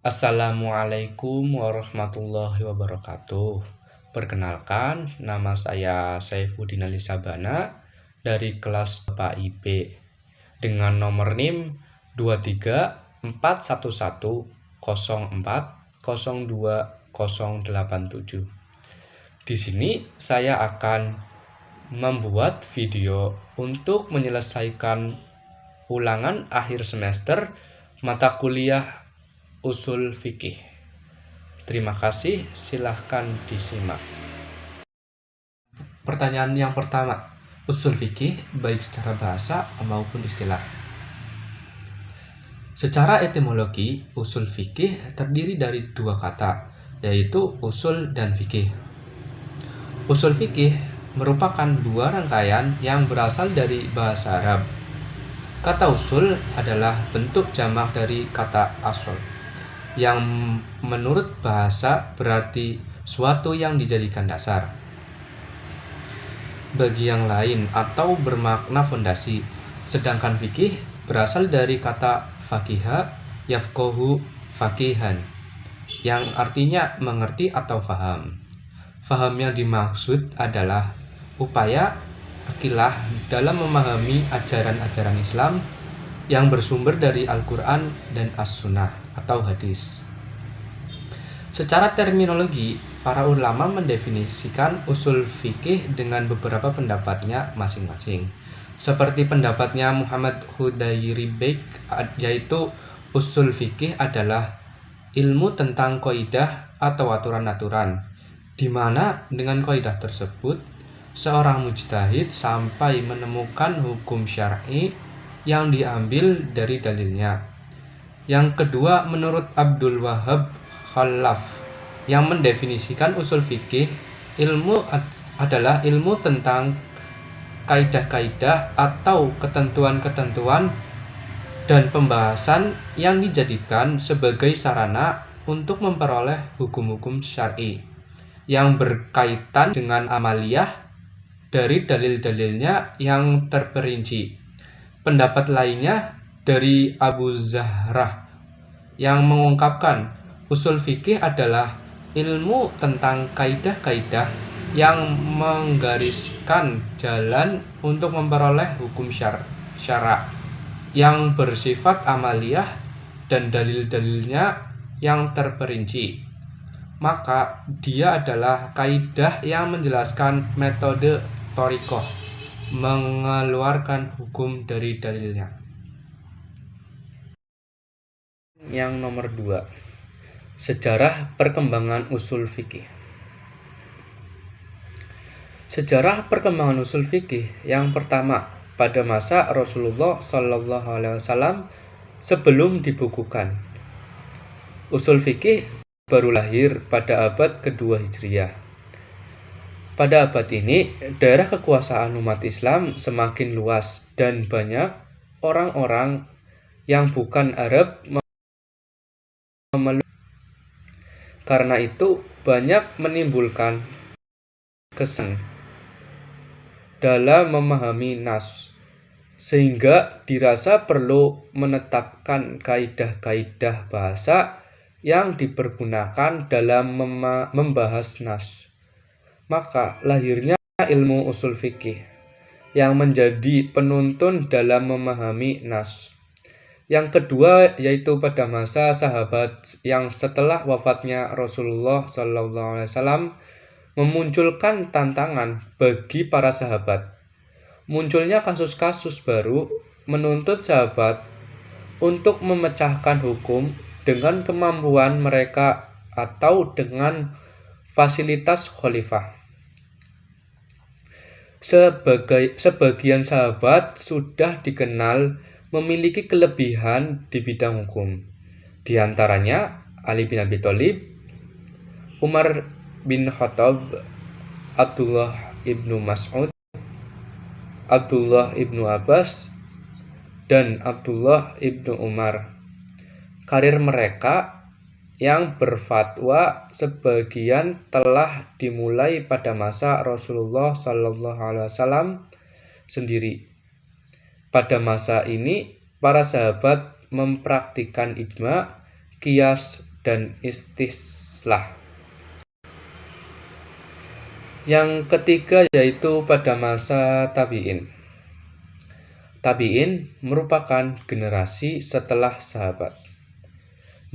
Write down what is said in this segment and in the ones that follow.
Assalamualaikum warahmatullahi wabarakatuh. Perkenalkan, nama saya Saifuddin Ali Sabana dari kelas Bapak IP dengan nomor NIM 2341104020087. Di sini saya akan membuat video untuk menyelesaikan ulangan akhir semester mata kuliah Usul Fikih. Terima kasih, silahkan disimak. Pertanyaan yang pertama, usul fikih baik secara bahasa maupun istilah. Secara etimologi, usul fikih terdiri dari dua kata, yaitu usul dan fikih. Usul fikih merupakan dua rangkaian yang berasal dari bahasa Arab. Kata usul adalah bentuk jamak dari kata asal, yang menurut bahasa berarti suatu yang dijadikan dasar. Bagi yang lain atau bermakna fondasi, sedangkan fikih berasal dari kata faqiha yafqahu faqihan, yang artinya mengerti atau faham. Faham yang dimaksud adalah upaya akilah dalam memahami ajaran-ajaran Islam yang bersumber dari Al-Quran dan As-Sunnah atau hadis. Secara terminologi, para ulama mendefinisikan usul fikih dengan beberapa pendapatnya masing-masing. Seperti pendapatnya Muhammad Hudayribeik, yaitu usul fikih adalah ilmu tentang kaidah atau aturan-aturan, di mana dengan kaidah tersebut seorang mujtahid sampai menemukan hukum syar'i yang diambil dari dalilnya. Yang kedua, menurut Abdul Wahab Khalaf, yang mendefinisikan usul fikih adalah ilmu tentang kaidah-kaidah atau ketentuan-ketentuan dan pembahasan yang dijadikan sebagai sarana untuk memperoleh hukum-hukum syar'i yang berkaitan dengan amaliyah dari dalil-dalilnya yang terperinci. Pendapat lainnya dari Abu Zahrah yang mengungkapkan usul fikih adalah ilmu tentang kaidah-kaidah yang menggariskan jalan untuk memperoleh hukum syara yang bersifat amaliyah dan dalil-dalilnya yang terperinci. Maka dia adalah kaidah yang menjelaskan metode thoriqah, mengeluarkan hukum dari dalilnya. Yang nomor 2, sejarah perkembangan usul fikih. Sejarah perkembangan usul fikih yang pertama pada masa Rasulullah SAW sebelum dibukukan. Usul fikih baru lahir pada abad kedua Hijriah. Pada abad ini, daerah kekuasaan umat Islam semakin luas dan banyak orang-orang yang bukan Arab memeluk. Karena itu, banyak menimbulkan kesan dalam memahami nas, sehingga dirasa perlu menetapkan kaidah-kaidah bahasa yang dipergunakan dalam membahas nas. Maka lahirnya ilmu usul fikih yang menjadi penuntun dalam memahami nas. Yang kedua yaitu pada masa sahabat yang setelah wafatnya Rasulullah SAW memunculkan tantangan bagi para sahabat. Munculnya kasus-kasus baru menuntut sahabat untuk memecahkan hukum dengan kemampuan mereka atau dengan fasilitas khalifah. Sebagian sahabat sudah dikenal memiliki kelebihan di bidang hukum. Di antaranya Ali bin Abi Thalib, Umar bin Khattab, Abdullah ibnu Mas'ud, Abdullah ibnu Abbas, dan Abdullah ibnu Umar. Karir mereka yang berfatwa sebagian telah dimulai pada masa Rasulullah SAW sendiri. Pada masa ini, para sahabat mempraktikkan ijma, qiyas, dan istislah. Yang ketiga yaitu pada masa tabi'in. Tabi'in merupakan generasi setelah sahabat.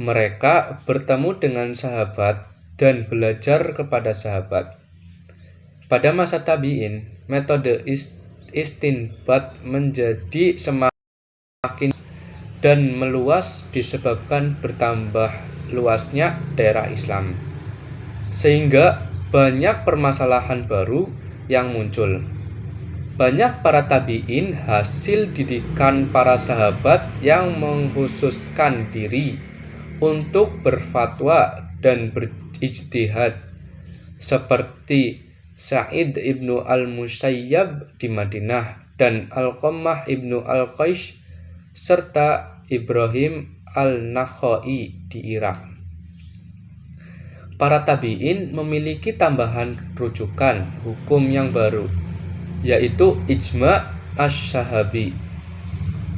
Mereka bertemu dengan sahabat dan belajar kepada sahabat. Pada masa tabi'in, metode istinbat menjadi semakin dan meluas disebabkan bertambah luasnya daerah Islam, sehingga banyak permasalahan baru yang muncul. Banyak para tabi'in hasil didikan para sahabat yang mengkhususkan diri untuk berfatwa dan berijtihad, seperti Sa'id ibnu al-Musayyab di Madinah dan Alqamah ibnu al-Qais serta Ibrahim al-Nakhai di Irak. Para tabi'in memiliki tambahan rujukan hukum yang baru, yaitu ijma' asy-syahabi,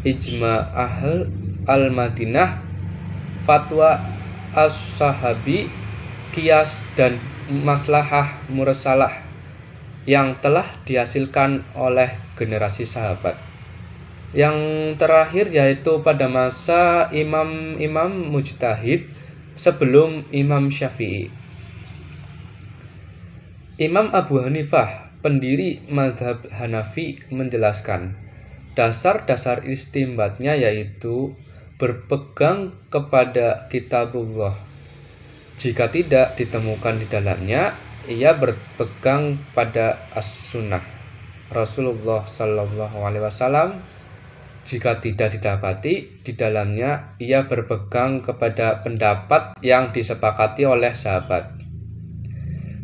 ijma' ahl al-Madinah, fatwa as-sahabi, qiyas dan maslahah mursalah yang telah dihasilkan oleh generasi sahabat. Yang terakhir yaitu pada masa imam-imam mujtahid sebelum Imam Syafi'i. Imam Abu Hanifah, pendiri mazhab Hanafi, menjelaskan dasar-dasar istinbatnya yaitu berpegang kepada kitabullah. Jika tidak ditemukan di dalamnya, ia berpegang pada as-sunnah Rasulullah Sallallahu Alaihi Wasallam. Jika tidak didapati di dalamnya, ia berpegang kepada pendapat yang disepakati oleh sahabat.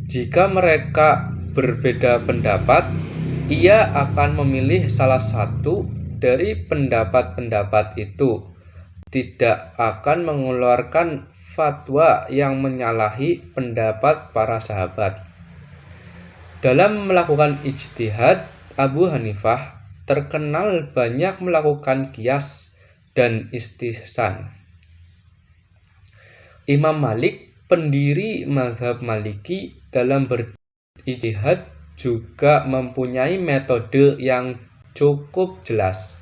Jika mereka berbeda pendapat, ia akan memilih salah satu dari pendapat-pendapat itu, tidak akan mengeluarkan fatwa yang menyalahi pendapat para sahabat. Dalam melakukan ijtihad, Abu Hanifah terkenal banyak melakukan qiyas dan istihsan. Imam Malik, pendiri mazhab Maliki, dalam berijtihad juga mempunyai metode yang cukup jelas,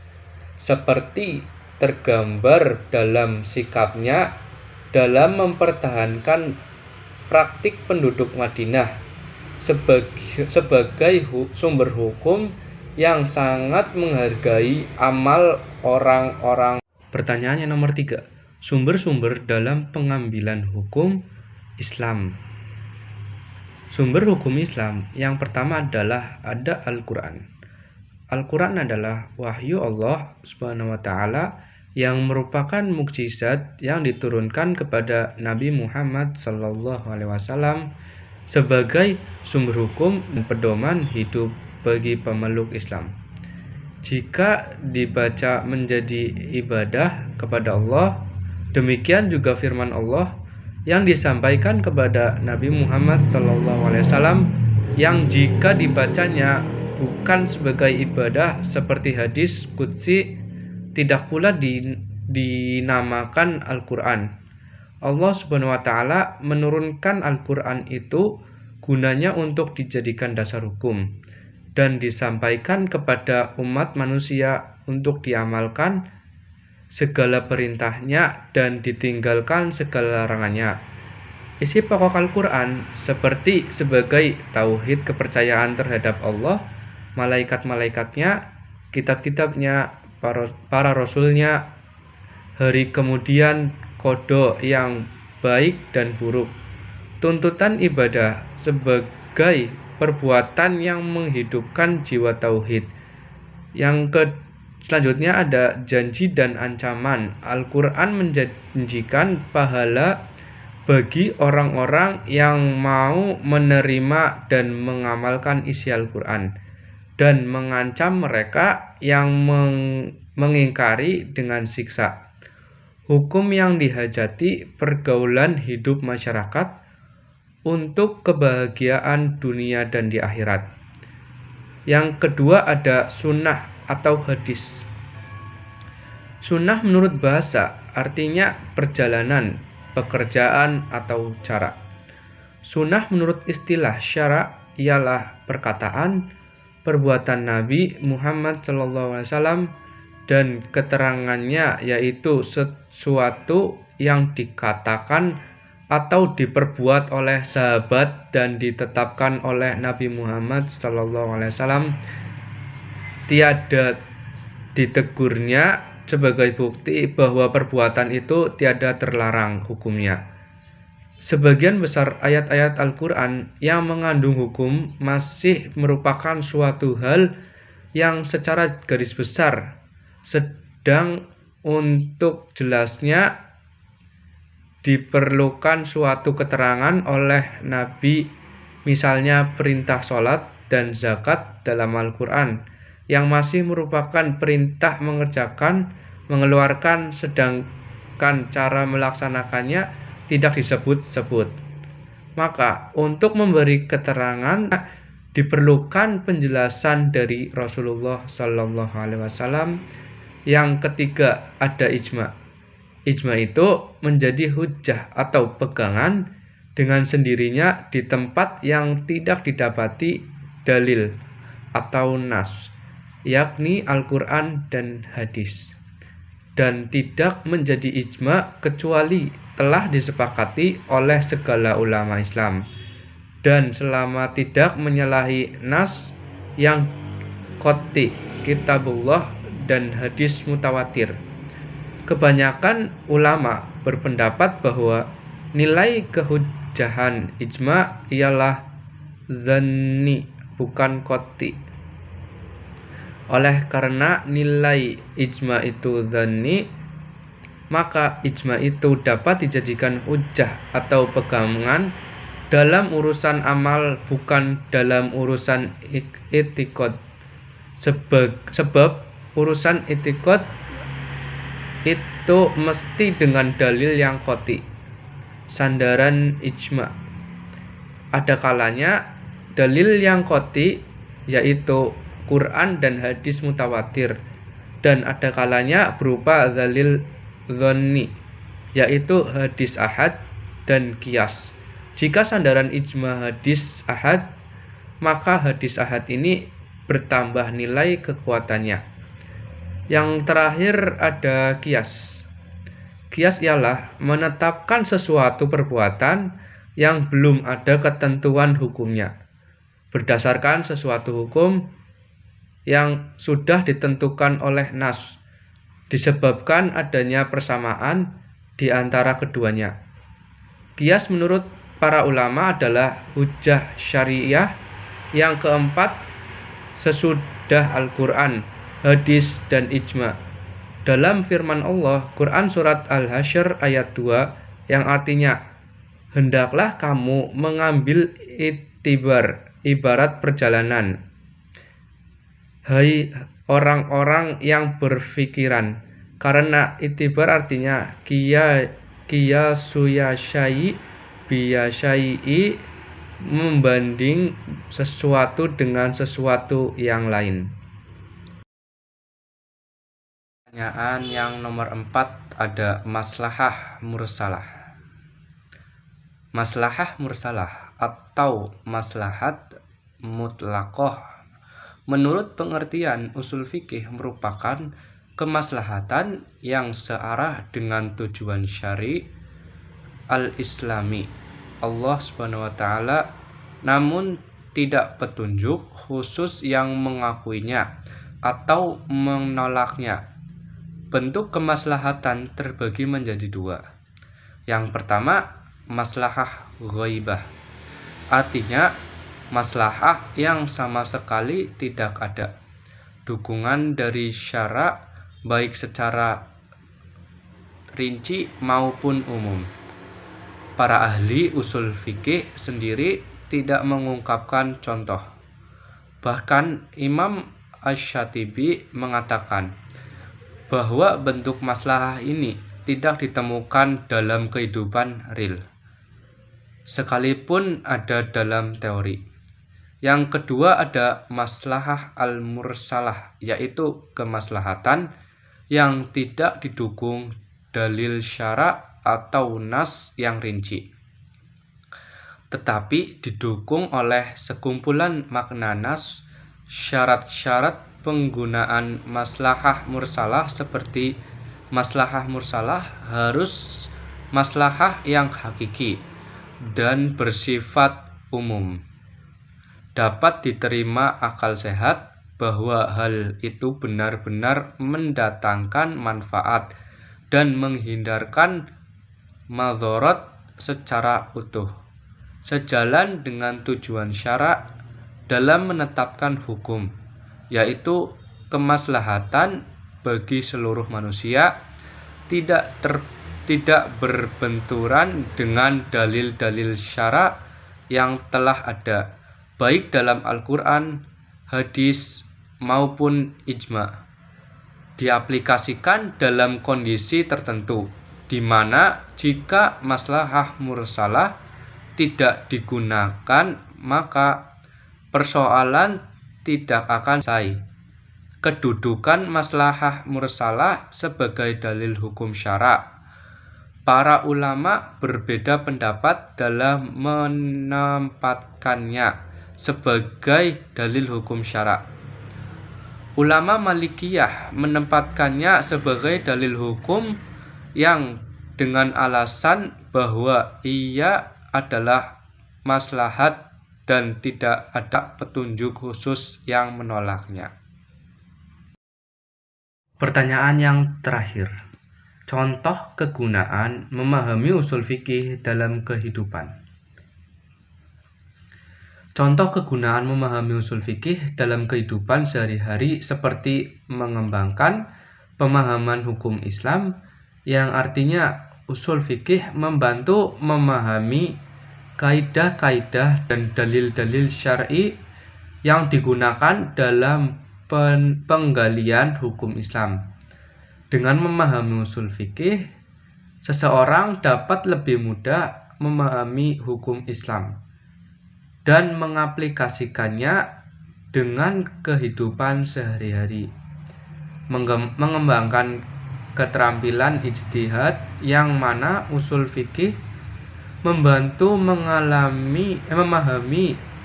seperti tergambar dalam sikapnya dalam mempertahankan praktik penduduk Madinah sebagai sumber hukum yang sangat menghargai amal orang-orang. Pertanyaan yang nomor 3. Sumber-sumber dalam pengambilan hukum Islam. Sumber hukum Islam yang pertama adalah ada Al-Quran. Al-Quran adalah wahyu Allah Subhanahu wa Ta'ala yang merupakan mukjizat yang diturunkan kepada Nabi Muhammad SAW sebagai sumber hukum dan pedoman hidup bagi pemeluk Islam. Jika dibaca menjadi ibadah kepada Allah, demikian juga firman Allah yang disampaikan kepada Nabi Muhammad SAW yang jika dibacanya bukan sebagai ibadah seperti hadis qudsi, tidak pula dinamakan Al-Quran. Allah Subhanahu wa Ta'ala menurunkan Al-Quran itu gunanya untuk dijadikan dasar hukum dan disampaikan kepada umat manusia untuk diamalkan segala perintahnya dan ditinggalkan segala larangannya. Isi pokok Al-Quran seperti sebagai tauhid kepercayaan terhadap Allah, malaikat-malaikatnya, kitab-kitabnya, para rasulnya, hari kemudian, qada yang baik dan buruk, tuntutan ibadah sebagai perbuatan yang menghidupkan jiwa tauhid. Selanjutnya ada janji dan ancaman. Al-Quran menjanjikan pahala bagi orang-orang yang mau menerima dan mengamalkan isi Al-Quran, dan mengancam mereka yang mengingkari dengan siksa. Hukum yang dihajati pergaulan hidup masyarakat untuk kebahagiaan dunia dan di akhirat. Yang kedua ada sunnah atau hadis. Sunnah menurut bahasa artinya perjalanan, pekerjaan, atau cara. Sunnah menurut istilah syara ialah perkataan, perbuatan Nabi Muhammad SAW dan keterangannya, yaitu sesuatu yang dikatakan atau diperbuat oleh sahabat dan ditetapkan oleh Nabi Muhammad SAW, tiada ditegurnya sebagai bukti bahwa perbuatan itu tiada terlarang hukumnya. Sebagian besar ayat-ayat Al-Quran yang mengandung hukum masih merupakan suatu hal yang secara garis besar, sedang untuk jelasnya diperlukan suatu keterangan oleh Nabi, misalnya perintah sholat dan zakat dalam Al-Quran, yang masih merupakan perintah mengeluarkan, sedangkan cara melaksanakannya tidak disebut-sebut. Maka untuk memberi keterangan diperlukan penjelasan dari Rasulullah SAW. Yang ketiga, ada ijma. Ijma itu menjadi hujjah atau pegangan dengan sendirinya di tempat yang tidak didapati dalil atau nas, yakni Al-Quran dan hadis, dan tidak menjadi ijma kecuali telah disepakati oleh segala ulama Islam, dan selama tidak menyalahi nas yang qat'i, kitabullah dan hadis mutawatir. Kebanyakan ulama berpendapat bahwa nilai kehujjahan ijma ialah zanni, bukan qat'i. Oleh karena nilai ijma itu zanni, maka ijma itu dapat dijadikan hujjah atau pegangan dalam urusan amal, bukan dalam urusan i'tiqad. Sebab urusan i'tiqad itu mesti dengan dalil yang qat'i, sandaran ijma. Ada kalanya dalil yang qat'i yaitu Quran dan hadis mutawatir, dan ada kalanya berupa dalil dhanni yaitu hadis ahad dan qiyas. Jika sandaran ijma hadis ahad, maka hadis ahad ini bertambah nilai kekuatannya. Yang terakhir ada qiyas. Qiyas ialah menetapkan sesuatu perbuatan yang belum ada ketentuan hukumnya berdasarkan sesuatu hukum yang sudah ditentukan oleh nas, disebabkan adanya persamaan di antara keduanya. Qiyas menurut para ulama adalah hujjah syariah yang keempat sesudah Al-Quran, hadis, dan ijma. Dalam firman Allah, Quran surat Al-Hasyr ayat 2, yang artinya, hendaklah kamu mengambil itibar, ibarat perjalanan, hai orang-orang yang berfikiran. Karena itibar artinya suyashai biyashai, membanding sesuatu dengan sesuatu yang lain. Pertanyaan yang nomor 4 ada maslahah mursalah. Maslahah mursalah atau maslahat mutlaqah menurut pengertian usul fikih merupakan kemaslahatan yang searah dengan tujuan syari al-islami Allah Subhanahu wa taala, namun tidak petunjuk khusus yang mengakuinya atau menolaknya. Bentuk kemaslahatan terbagi menjadi dua. Yang pertama, maslahah ghaibah. Artinya, maslahah yang sama sekali tidak ada dukungan dari syara, baik secara rinci maupun umum. Para ahli usul fikih sendiri tidak mengungkapkan contoh. Bahkan Imam Asy-Syatibi mengatakan bahwa bentuk maslahah ini tidak ditemukan dalam kehidupan real, sekalipun ada dalam teori. Yang kedua ada maslahah al-mursalah, yaitu kemaslahatan yang tidak didukung dalil syara atau nas yang rinci, tetapi didukung oleh sekumpulan makna nas, syarat-syarat penggunaan maslahah mursalah seperti maslahah mursalah harus maslahah yang hakiki dan bersifat umum. Dapat diterima akal sehat bahwa hal itu benar-benar mendatangkan manfaat dan menghindarkan madharat secara utuh, sejalan dengan tujuan syara' dalam menetapkan hukum, yaitu kemaslahatan bagi seluruh manusia, tidak berbenturan dengan dalil-dalil syara' yang telah ada, baik dalam Al-Quran, hadis, maupun ijma', diaplikasikan dalam kondisi tertentu, di mana jika maslahah mursalah tidak digunakan, maka persoalan tidak akan selesai. Kedudukan maslahah mursalah sebagai dalil hukum syara'. Para ulama berbeda pendapat dalam menempatkannya sebagai dalil hukum syara'. Ulama Malikiyah menempatkannya sebagai dalil hukum yang dengan alasan bahwa ia adalah maslahat dan tidak ada petunjuk khusus yang menolaknya. Pertanyaan yang terakhir, contoh kegunaan memahami usul fikih dalam kehidupan. Contoh kegunaan memahami usul fikih dalam kehidupan sehari-hari seperti mengembangkan pemahaman hukum Islam, yang artinya usul fikih membantu memahami kaidah-kaidah dan dalil-dalil syar'i yang digunakan dalam penggalian hukum Islam. Dengan memahami usul fikih, seseorang dapat lebih mudah memahami hukum Islam dan mengaplikasikannya dengan kehidupan sehari-hari. Mengembangkan keterampilan ijtihad, yang mana usul fikih membantu memahami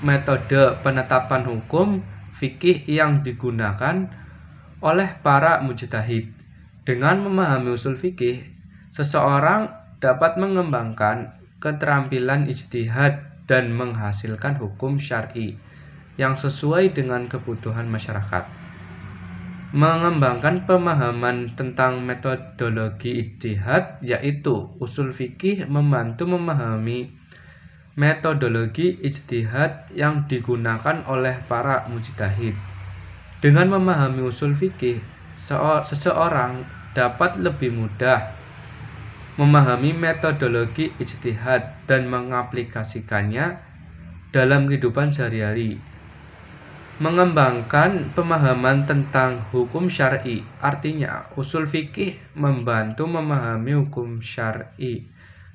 metode penetapan hukum fikih yang digunakan oleh para mujtahid. Dengan memahami usul fikih, seseorang dapat mengembangkan keterampilan ijtihad dan menghasilkan hukum syar'i yang sesuai dengan kebutuhan masyarakat. Mengembangkan pemahaman tentang metodologi ijtihad, yaitu usul fikih membantu memahami metodologi ijtihad yang digunakan oleh para mujtahid. Dengan memahami usul fikih, seseorang dapat lebih mudah memahami metodologi ijtihad dan mengaplikasikannya dalam kehidupan sehari-hari. Mengembangkan pemahaman tentang hukum syar'i, artinya usul fikih membantu memahami hukum syar'i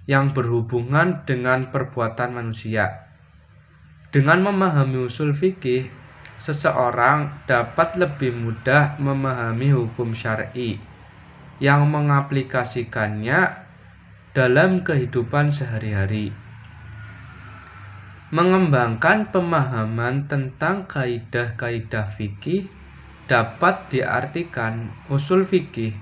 yang berhubungan dengan perbuatan manusia. Dengan memahami usul fikih, seseorang dapat lebih mudah memahami hukum syar'i yang mengaplikasikannya dalam kehidupan sehari-hari. Mengembangkan pemahaman tentang kaidah-kaidah fikih dapat diartikan usul fikih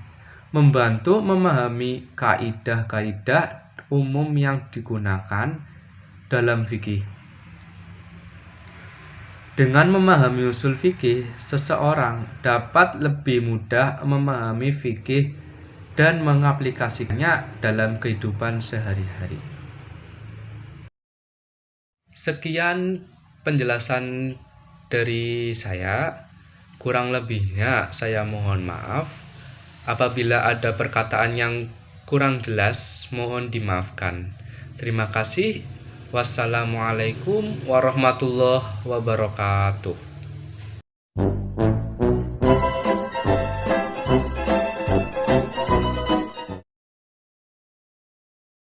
membantu memahami kaidah-kaidah umum yang digunakan dalam fikih. Dengan memahami usul fikih, seseorang dapat lebih mudah memahami fikih dan mengaplikasikannya dalam kehidupan sehari-hari. Sekian penjelasan dari saya. Kurang lebihnya saya mohon maaf. Apabila ada perkataan yang kurang jelas, mohon dimaafkan. Terima kasih. Wassalamualaikum warahmatullahi wabarakatuh.